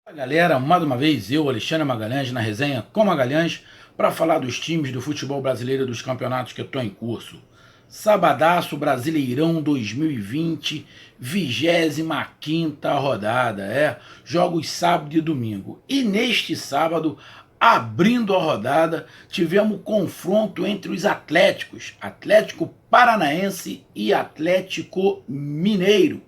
Fala, galera, mais uma vez eu, Alexandre Magalhães, na resenha com Magalhães, para falar dos times do futebol brasileiro e dos campeonatos que estão em curso. Sabadaço Brasileirão 2020, 25ª rodada, jogos sábado e domingo. E neste sábado, abrindo a rodada, tivemos confronto entre os Atléticos, Atlético Paranaense e Atlético Mineiro.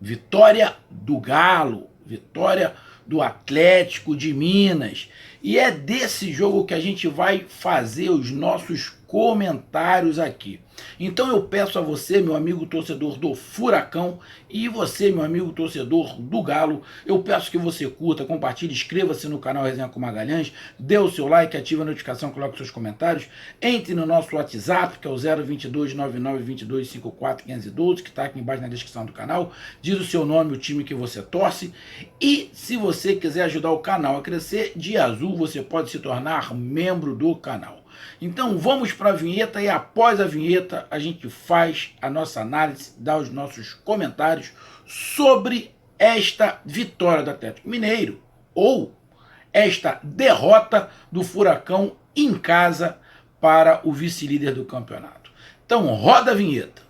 Vitória do Galo, vitória do Atlético de Minas. E é desse jogo que a gente vai fazer os nossos comentários aqui. Então eu peço a você, meu amigo torcedor do Furacão, e você, meu amigo torcedor do Galo, eu peço que você curta, compartilhe, inscreva-se no canal Resenha com Magalhães, dê o seu like, ative a notificação, coloque seus comentários, entre no nosso WhatsApp, que é o 022 9922 54512, que está aqui embaixo na descrição do canal, diz o seu nome, o time que você torce, e se você quiser ajudar o canal a crescer, de azul você pode se tornar membro do canal. Então vamos para a vinheta e após a vinheta a gente faz a nossa análise, dá os nossos comentários sobre esta vitória do Atlético Mineiro ou esta derrota do Furacão em casa para o vice-líder do campeonato. Então roda a vinheta.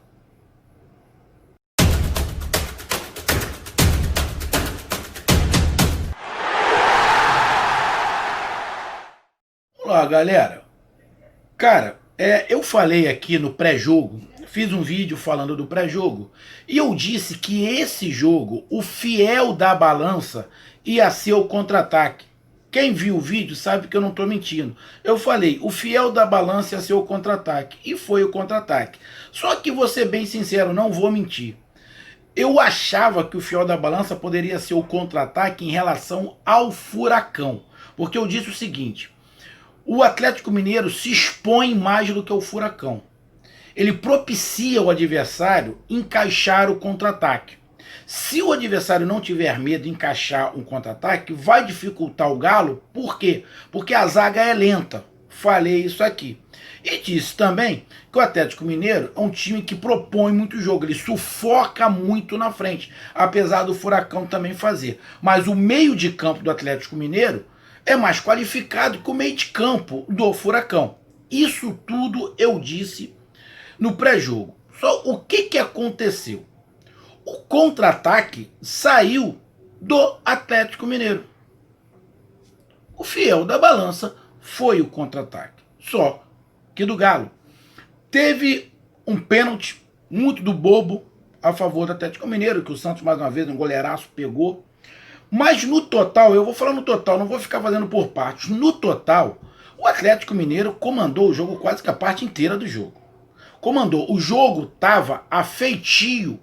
Olá, galera. Cara, eu falei aqui no pré-jogo, fiz um vídeo falando do pré-jogo, e eu disse que esse jogo, o fiel da balança, ia ser o contra-ataque. Quem viu o vídeo sabe que eu não estou mentindo. Eu falei, o fiel da balança ia ser o contra-ataque, e foi o contra-ataque. Só que vou ser bem sincero, não vou mentir. Eu achava que o fiel da balança poderia ser o contra-ataque em relação ao Furacão, porque eu disse o seguinte: o Atlético Mineiro se expõe mais do que o Furacão. Ele propicia o adversário encaixar o contra-ataque. Se o adversário não tiver medo de encaixar um contra-ataque, vai dificultar o Galo. Por quê? Porque a zaga é lenta. Falei isso aqui. E disse também que o Atlético Mineiro é um time que propõe muito jogo. Ele sufoca muito na frente, apesar do Furacão também fazer. Mas o meio de campo do Atlético Mineiro é mais qualificado que o meio de campo do Furacão. Isso tudo eu disse no pré-jogo. Só o que aconteceu? O contra-ataque saiu do Atlético Mineiro. O fiel da balança foi o contra-ataque. Só que do Galo. Teve um pênalti muito do bobo a favor do Atlético Mineiro, que o Santos mais uma vez, um goleiraço, pegou. Mas no total, eu vou falar no total, não vou ficar fazendo por partes. No total, o Atlético Mineiro comandou o jogo quase que a parte inteira do jogo. Comandou. O jogo estava a feitio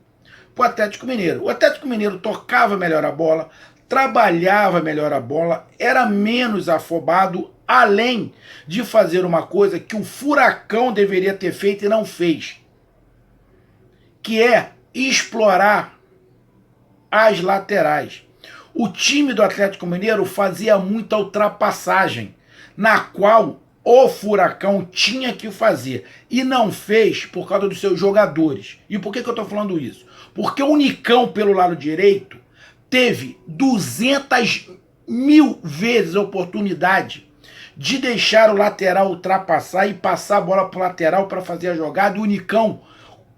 para o Atlético Mineiro. O Atlético Mineiro tocava melhor a bola, trabalhava melhor a bola, era menos afobado, além de fazer uma coisa que o Furacão deveria ter feito e não fez, que é explorar as laterais. O time do Atlético Mineiro fazia muita ultrapassagem, na qual o Furacão tinha que fazer, e não fez por causa dos seus jogadores. E por que eu estou falando isso? Porque o Nicão, pelo lado direito, teve 200.000 vezes a oportunidade de deixar o lateral ultrapassar e passar a bola para o lateral para fazer a jogada, e o Nicão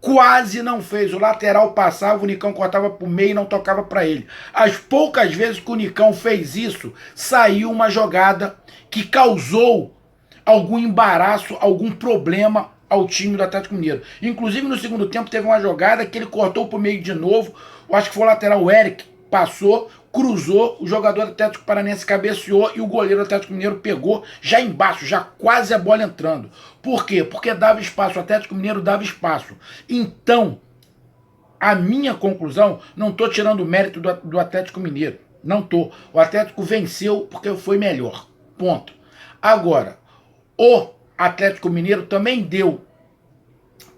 quase não fez. O lateral passava, o Nicão cortava para o meio e não tocava para ele. As poucas vezes que o Nicão fez isso, saiu uma jogada que causou algum embaraço, algum problema ao time do Atlético Mineiro. Inclusive no segundo tempo teve uma jogada que ele cortou para o meio de novo, eu acho que foi o lateral, o Eric, passou, cruzou, o jogador do Atlético Paranaense cabeceou e o goleiro do Atlético Mineiro pegou já embaixo, já quase a bola entrando. Por quê? Porque dava espaço, o Atlético Mineiro dava espaço. Então, a minha conclusão, não estou tirando o mérito do Atlético Mineiro, não estou. O Atlético venceu porque foi melhor, ponto. Agora, o Atlético Mineiro também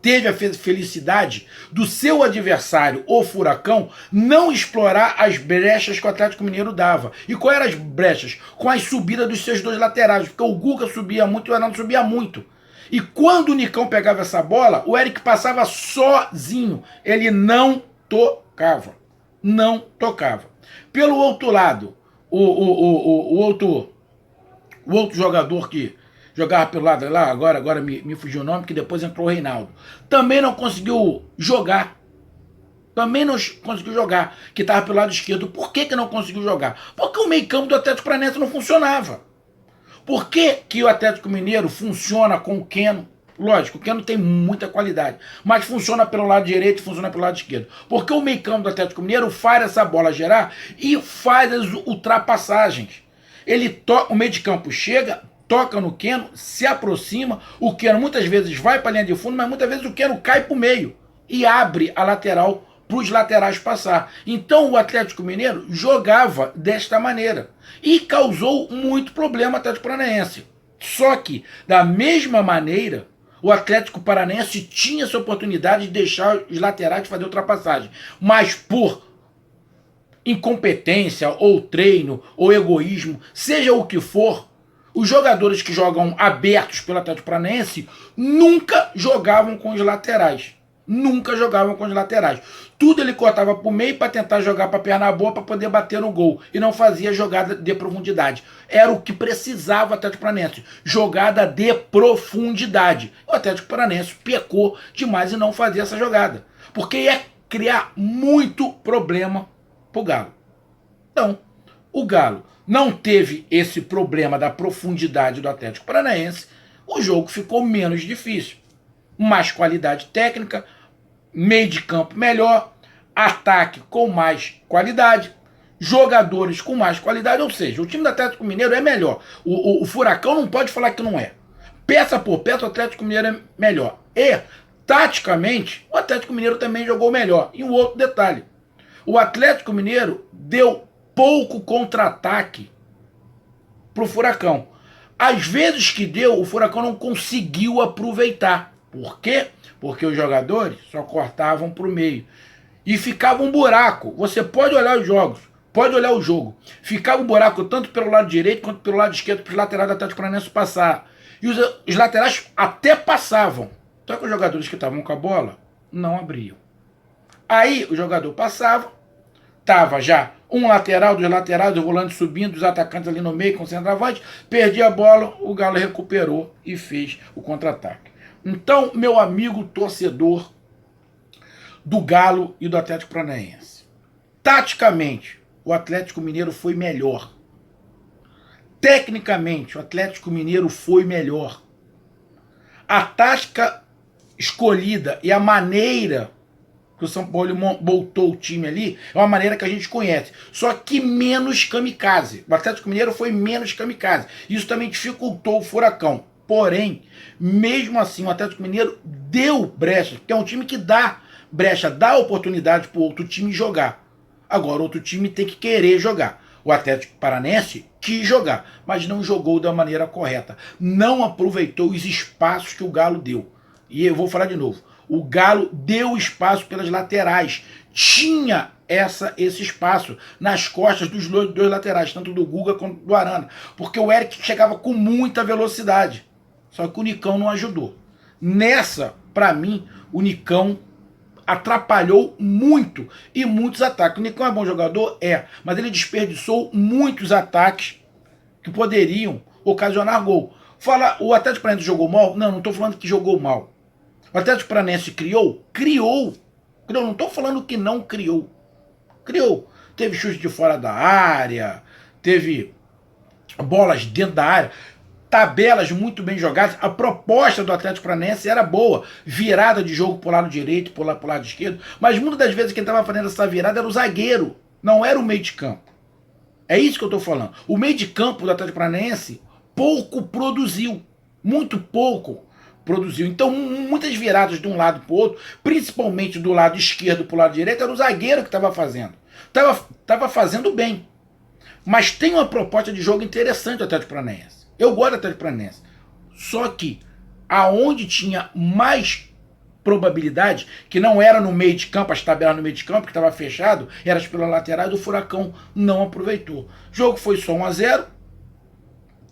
teve a felicidade do seu adversário, o Furacão, não explorar as brechas que o Atlético Mineiro dava. E quais eram as brechas? Com as subidas dos seus dois laterais, porque o Guga subia muito e o Renato subia muito. E quando o Nicão pegava essa bola, o Eric passava sozinho. Ele não tocava. Não tocava. Pelo outro lado, o outro jogador que jogava pelo lado lá, agora me fugiu o nome, que depois entrou o Reinaldo. Também não conseguiu jogar. Também não conseguiu jogar, que estava pelo lado esquerdo. Por que não conseguiu jogar? Porque o meio-campo do Atlético Paranaense não funcionava. Por que o Atlético Mineiro funciona com o Keno? Lógico, o Keno tem muita qualidade, mas funciona pelo lado direito e funciona pelo lado esquerdo. Porque o meio-campo do Atlético Mineiro faz essa bola gerar e faz as ultrapassagens. O meio de campo chega, toca no Keno, se aproxima, o Keno muitas vezes vai para a linha de fundo, mas muitas vezes o Keno cai para o meio e abre a lateral para os laterais passar. Então o Atlético Mineiro jogava desta maneira e causou muito problema ao Atlético Paranaense. Só que, da mesma maneira, o Atlético Paranaense tinha essa oportunidade de deixar os laterais fazer ultrapassagem. Mas por incompetência, ou treino, ou egoísmo, seja o que for, os jogadores que jogam abertos pelo Atlético Paranaense nunca jogavam com os laterais. Nunca jogavam com os laterais. Tudo ele cortava pro meio para tentar jogar para perna boa para poder bater no gol. E não fazia jogada de profundidade. Era o que precisava o Atlético Paranaense. Jogada de profundidade. O Atlético Paranaense pecou demais em não fazer essa jogada. Porque ia criar muito problema pro Galo. Então, o Galo não teve esse problema da profundidade do Atlético Paranaense. O jogo ficou menos difícil. Mais qualidade técnica, meio de campo melhor, ataque com mais qualidade, jogadores com mais qualidade, ou seja, o time do Atlético Mineiro é melhor. O Furacão não pode falar que não é. Peça por peça, o Atlético Mineiro é melhor. E, taticamente, o Atlético Mineiro também jogou melhor. E um outro detalhe, o Atlético Mineiro deu pouco contra-ataque pro Furacão. Às vezes que deu, o Furacão não conseguiu aproveitar. Por quê? Porque os jogadores só cortavam para o meio. E ficava um buraco. Você pode olhar os jogos, pode olhar o jogo. Ficava um buraco tanto pelo lado direito quanto pelo lado esquerdo para os laterais do Atlético Paranaense passar. E os laterais até passavam. Só que os jogadores que estavam com a bola não abriam. Aí o jogador passava, tava já um lateral, dos laterais, os volantes subindo, os atacantes ali no meio com o centroavante, perdia a bola, o Galo recuperou e fez o contra-ataque. Então, meu amigo torcedor do Galo e do Atlético Paranaense, taticamente, o Atlético Mineiro foi melhor. Tecnicamente, o Atlético Mineiro foi melhor. A tática escolhida e a maneira que o São Paulo montou o time ali é uma maneira que a gente conhece, só que menos kamikaze. O Atlético Mineiro foi menos kamikaze. Isso também dificultou o Furacão. Porém, mesmo assim, o Atlético Mineiro deu brecha, porque é um time que dá brecha, dá oportunidade para o outro time jogar. Agora, o outro time tem que querer jogar. O Atlético Paranaense quis jogar, mas não jogou da maneira correta. Não aproveitou os espaços que o Galo deu. E eu vou falar de novo. O Galo deu espaço pelas laterais. Tinha esse espaço nas costas dos dois laterais, tanto do Guga quanto do Arana. Porque o Eric chegava com muita velocidade. Só que o Nicão não ajudou. Nessa, para mim, o Nicão atrapalhou muito e muitos ataques. O Nicão é bom jogador? É. Mas ele desperdiçou muitos ataques que poderiam ocasionar gol. Fala, o Atlético Paranaense jogou mal? Não estou falando que jogou mal. O Atlético Paranaense criou? Criou. Não estou falando que não criou. Criou. Teve chute de fora da área, teve bolas dentro da área, tabelas muito bem jogadas. A proposta do Atlético Paranaense era boa. Virada de jogo para o lado direito, para o lado esquerdo. Mas muitas das vezes quem estava fazendo essa virada era o zagueiro, não era o meio de campo. É isso que eu estou falando. O meio de campo do Atlético Paranaense pouco produziu. Muito pouco produziu. Então, muitas viradas de um lado para o outro, principalmente do lado esquerdo para o lado direito, era o zagueiro que estava fazendo. Estava fazendo bem. Mas tem uma proposta de jogo interessante do Atlético Paranaense. Eu gosto do Atlético Paranaense. Só que aonde tinha mais probabilidade, que não era no meio de campo, as tabelas no meio de campo, que estava fechado, era pela lateral, do Furacão não aproveitou. O jogo foi só 1-0.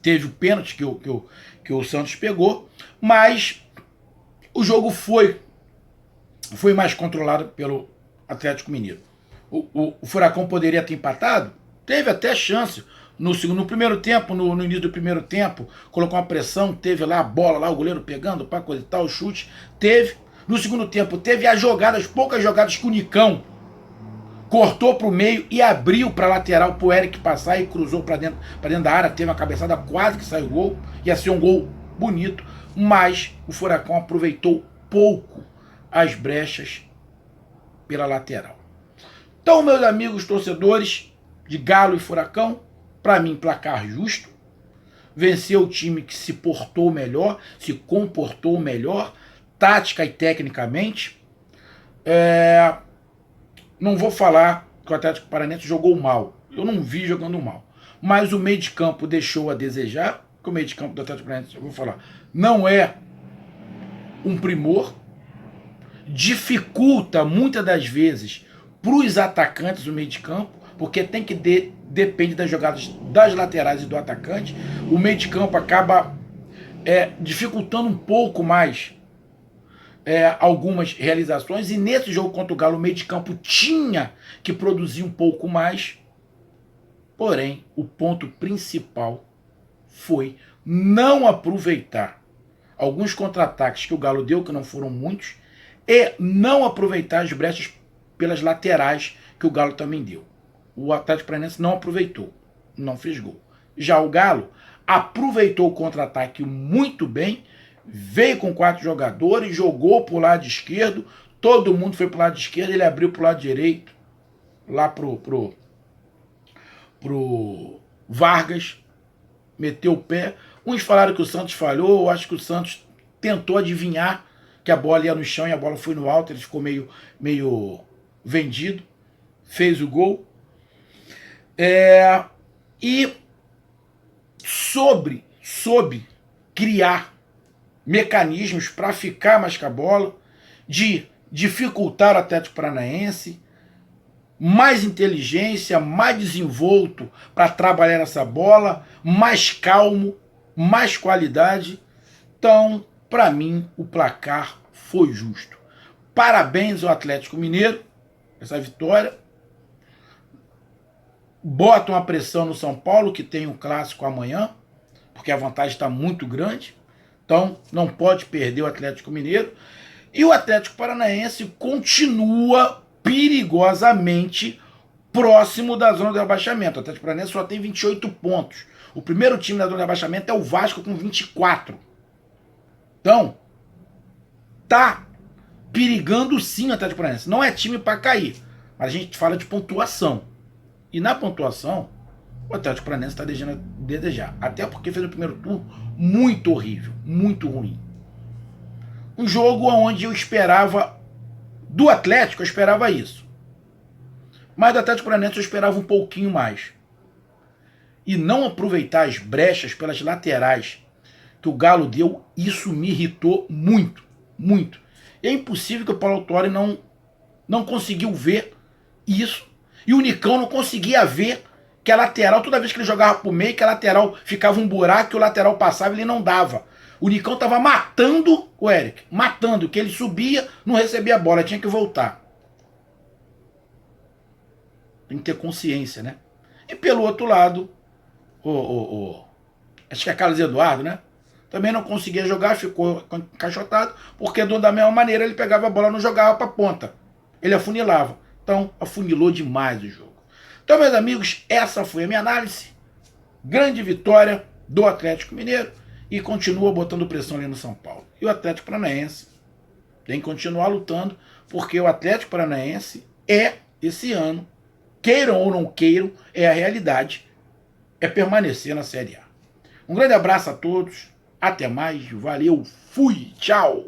Teve o pênalti que o Santos pegou, mas o jogo foi mais controlado pelo Atlético Mineiro. O Furacão poderia ter empatado? Teve até chance no primeiro tempo, no início do primeiro tempo, colocou uma pressão, teve lá a bola, lá o goleiro pegando, para coisa e tal, o chute, teve. No segundo tempo, teve as jogadas, poucas jogadas que o Nicão cortou para o meio e abriu para a lateral para o Eric passar e cruzou para dentro da área, teve uma cabeçada, quase que saiu gol, ia ser um gol bonito, mas o Furacão aproveitou pouco as brechas pela lateral. Então, meus amigos torcedores de Galo e Furacão, para mim, placar justo. Venceu o time que se portou melhor, se comportou melhor, tática e tecnicamente. Não vou falar que o Atlético Paranaense jogou mal. Eu não vi jogando mal. Mas o meio de campo deixou a desejar. Que o meio de campo do Atlético Paranaense, eu vou falar, não é um primor. Dificulta muitas das vezes para os atacantes o meio de campo, porque tem que depende das jogadas das laterais e do atacante. O meio de campo acaba dificultando um pouco mais algumas realizações, e nesse jogo contra o Galo o meio de campo tinha que produzir um pouco mais, porém o ponto principal foi não aproveitar alguns contra-ataques que o Galo deu, que não foram muitos, e não aproveitar as brechas pelas laterais que o Galo também deu. O Atlético Paranaense não aproveitou, não fez gol. Já o Galo aproveitou o contra-ataque muito bem, veio com 4 jogadores, jogou pro lado esquerdo, todo mundo foi pro lado esquerdo, ele abriu pro lado direito, lá pro Vargas, meteu o pé. Uns falaram que o Santos falhou, eu acho que o Santos tentou adivinhar que a bola ia no chão e a bola foi no alto, ele ficou meio vendido, fez o gol. E soube criar mecanismos para ficar mais com a bola, de dificultar o Atlético Paranaense, mais inteligência, mais desenvolto para trabalhar essa bola, mais calmo, mais qualidade. Então, para mim, o placar foi justo. Parabéns ao Atlético Mineiro, essa vitória. Bota uma pressão no São Paulo, que tem um clássico amanhã, porque a vantagem está muito grande. Então, não pode perder o Atlético Mineiro. E o Atlético Paranaense continua perigosamente próximo da zona de rebaixamento. O Atlético Paranaense só tem 28 pontos. O primeiro time da zona de rebaixamento é o Vasco com 24. Então, tá perigando sim o Atlético Paranaense. Não é time para cair, mas a gente fala de pontuação. E na pontuação, o Atlético Paranaense está deixando a desejar. Até porque fez o primeiro turno muito horrível, muito ruim. Um jogo onde eu esperava, do Atlético eu esperava isso. Mas do Atlético Paranaense eu esperava um pouquinho mais. E não aproveitar as brechas pelas laterais que o Galo deu, isso me irritou muito, muito. E é impossível que o Paulo Autuori não conseguiu ver isso. E o Nicão não conseguia ver que a lateral, toda vez que ele jogava pro meio, que a lateral ficava um buraco, que o lateral passava, ele não dava. O Nicão tava matando o Eric, matando, que ele subia, não recebia a bola, tinha que voltar. Tem que ter consciência, né? E pelo outro lado, acho que é Carlos Eduardo, né? Também não conseguia jogar, ficou encaixotado, porque da mesma maneira ele pegava a bola e não jogava pra ponta. Ele afunilava. Então, afunilou demais o jogo. Então, meus amigos, essa foi a minha análise. Grande vitória do Atlético Mineiro e continua botando pressão ali no São Paulo. E o Atlético Paranaense tem que continuar lutando, porque o Atlético Paranaense esse ano, queiram ou não queiram, a realidade, é permanecer na Série A. Um grande abraço a todos, até mais, valeu, fui, tchau!